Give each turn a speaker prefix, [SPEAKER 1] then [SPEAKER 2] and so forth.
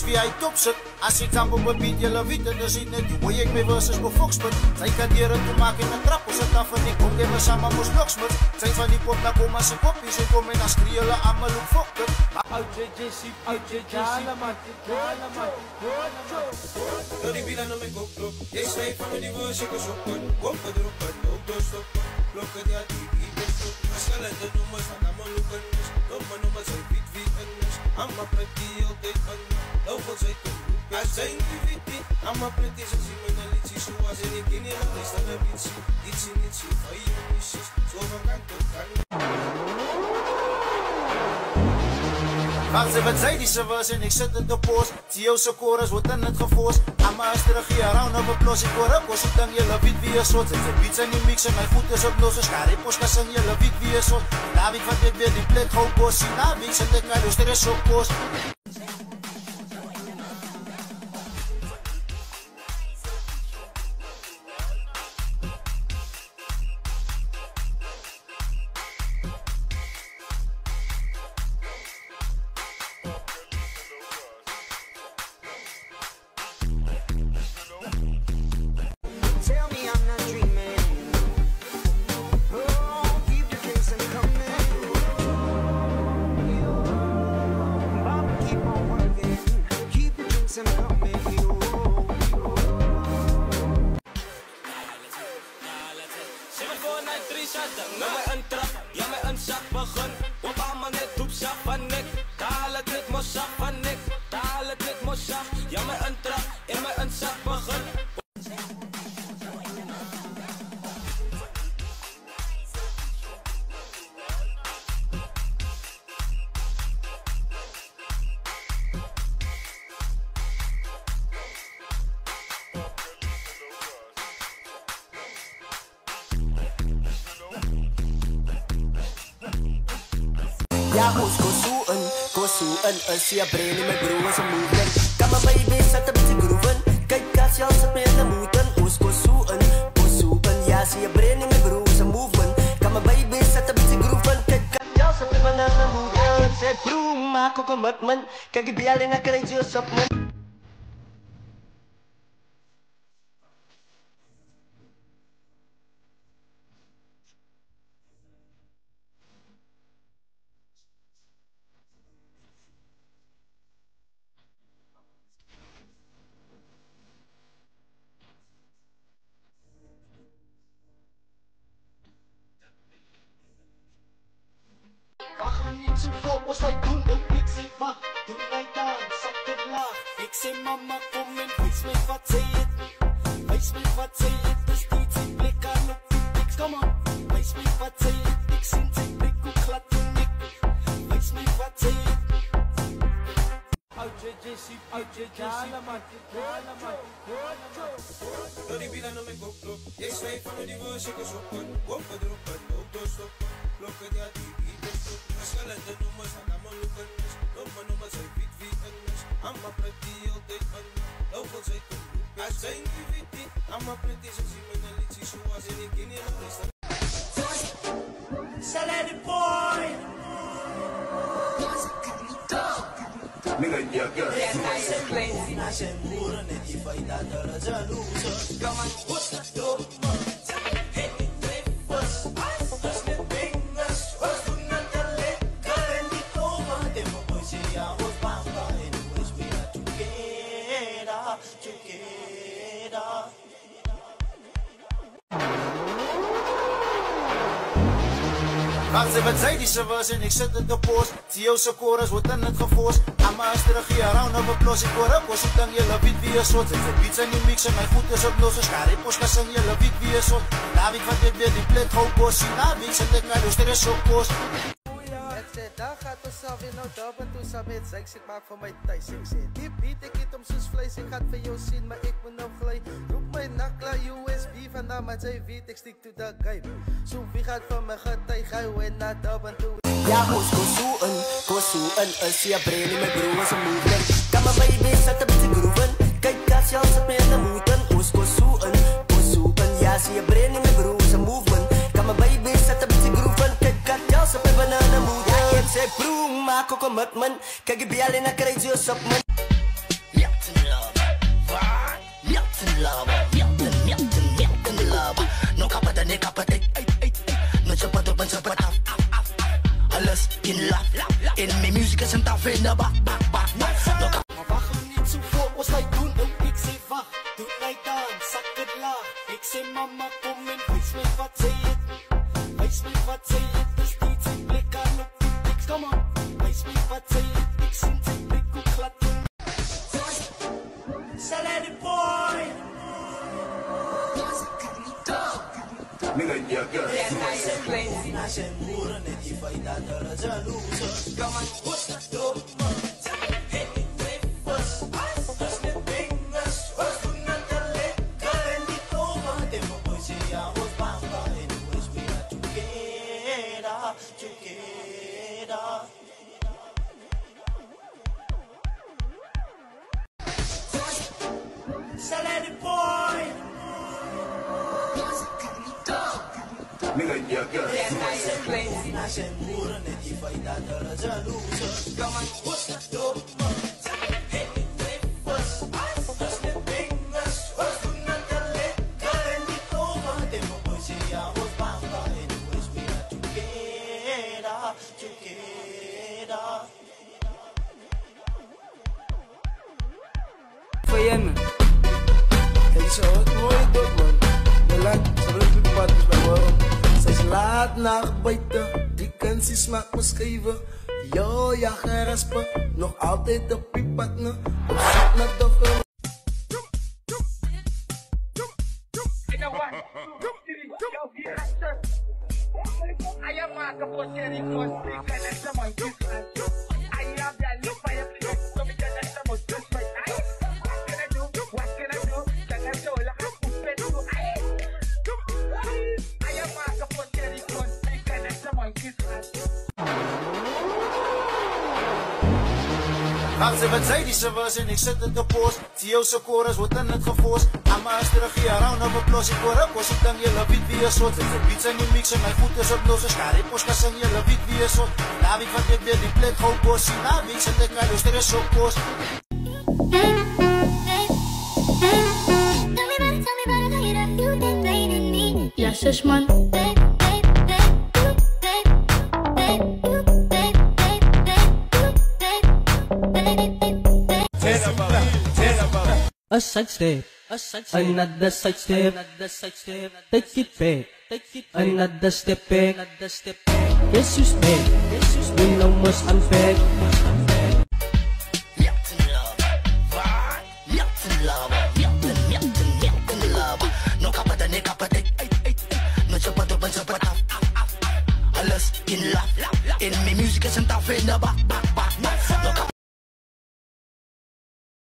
[SPEAKER 1] wie hy top sit. As ek dan op 'n beat julle weet en dis net hoe ek my verses befokspunt. Sy kan hier en toe maak en 'n trap ons het af van die kom jy maar saam mos loksmut. Sy van die pop na kom as 'n koppie sy kom en dan skree hulle almal op fokker.
[SPEAKER 2] Out JJC,
[SPEAKER 3] Door die wielen om mijn kop klop. Jij schrijft van me die woord, ik was op kort. Kom gedroppen, ook doorstoppen. Blokken ja, die bestoppen. Verschillende nummers, van allemaal loeken is. Nummers, zijn wiet en is. Allemaal pretty, altijd van me. Heel veel zij kan loeken. Hij zijn die wiet, allemaal pretty, ze zien me een liedje. Zoals in ik in je land is, dan heb je iets. Iets in iets, van je misjes. Zo van kant tot kant.
[SPEAKER 1] Als ze wat zei die ze was en ik zit in de post. Zie jou ze chorus wordt in het gevoos. Amma is terug hier around op een plos. Ik hoor op, ik dan je weet wie je soort. Zet je beats en die mix en mijn voet is op los. Dus ga rippos, kan zingen je weet wie je soort. David van dit weer die plek gewoon bos. Zie na wie zet ik naar de stress op post.
[SPEAKER 4] Ja, ons kosoen is je brain in mijn broer is een movement. Kan mijn baby zetten met je groeven. Kijk als je als het met de moeten. Ons kosoen, ja, zie je brain in mijn broer is een movement. Kan mijn baby zetten met je groeven. Kijk als je als het met de moeten. Zeg broer, maak ook een matman. Kijk ik bij alleen naar krijg je op me.
[SPEAKER 5] Was wij doen een pixie, maar doe wij dan, zak het laag. Ik zei mama kom en wijs mij wat zij het. Wijs mij wat zij het, dus die zijn blik aan op die piks. Kom op, wijs mij wat zij het. Ik zie zijn blik hoe glad en nik. Wijs mij wat zij het.
[SPEAKER 2] out JJC,
[SPEAKER 3] Door die wielen om mijn kop klop. Jij schrijft van me die woord, ik was op kort. Kom gedroppen, ook doorstoppen. Blokken ja, die bestoppen. Verschillende nummers, van allemaal loeken is. Nummers, zijn wiet en is. Allemaal pretty, altijd van me. Heel veel zij kan loeken. Hij zijn die wiet, allemaal pretty, ze zien me een liedje. Zoals in ik in je land is.
[SPEAKER 5] Salad boy!
[SPEAKER 6] Nigga, yeah, girl.
[SPEAKER 1] Als ze wat zei die ze was en ik zit in de post. Zie jou ze chorus wordt in het gevoos. Amma is terug hier around op een plos. Ik hoor op, ik dan je weet wie je soort. Zet je beats en die mix en mijn voet is op los. Dus ga rippos, kan zingen je weet wie je soort. David van dit weer die plek gewoon bos. Zie na wie zet ik naar de stress op post.
[SPEAKER 7] Daar gaat ons alweer nou dab en toen samen met seks. Ik maak van mij thuis, ik zeg die beat, ik eet om soos vlees. Ik ga het van jou zien, maar ik moet nou glij. Roep my nakla USB vandaan, maar zij weet ik stiek to the game. Zo wie gaat van mijn getuig, ga je na dab en toe.
[SPEAKER 4] Ja, ons kosoen is je brain in mijn broer is een movement. Kan mijn baby zetten met je groeven. Kijk als je als het met de moeten. Ons kosoen, ja, zie je brain in mijn broer is een movement. Kan mijn baby zetten met je groeven. Kijk als je als het met de moeten. Ja, ik zeg broer, maak ook een matman. Kijk ik bij alleen naar krijg je op me. Milton love, Milton love. No kapata ne kapate, no chapata ban chapata. Alles in love, in mijn muziek is een taf in de bak.
[SPEAKER 5] Maar wacht niet zo voor ons hij doen. Ik zeg wacht, doe hij dan, zak het laag. Ik zeg mama kom en wijs me wat zij het. Wijs me wat zij het, dus niet zijn blik aan op die tekst. Kom op, wijs me wat zij het. Ik zie zijn blik hoe glad.
[SPEAKER 3] Salad boy.
[SPEAKER 6] Nigga, yeah, girl.
[SPEAKER 3] Salad boy.
[SPEAKER 6] Nigga, yeah, girl.
[SPEAKER 7] Voor jij man. Hey, zo het mooie dop man. Je laat terug de padjes bij me. Zij is laat naar buiten. Die kansie smaakt me scheven. Yo, ja geraspen. Nog altijd op je partner. Op zoek naar de film.
[SPEAKER 1] Gaan ze wat zij die ze was en ik zet het op post. Tio's chorus wordt in het geforst. Amma is terug hier around op een plos. Ik hoor ook als ik dan jullie weet wie je soort. De beats en die mixen, mijn voet is op los. Dus ga ik post en jullie weet wie je soort. Na week wat ik weer die plek gewoon boos. Na week zet ik mij dus er is op post.
[SPEAKER 8] Ja, zus man.
[SPEAKER 2] A side step, another side step, take it back, another step back, yes you step, we know much unfair.
[SPEAKER 4] Milton love, Milton love, Milton love. No kapata ne kapate, no chapata ban chapata. Alles in love, in mijn muziek is een taf in de bak.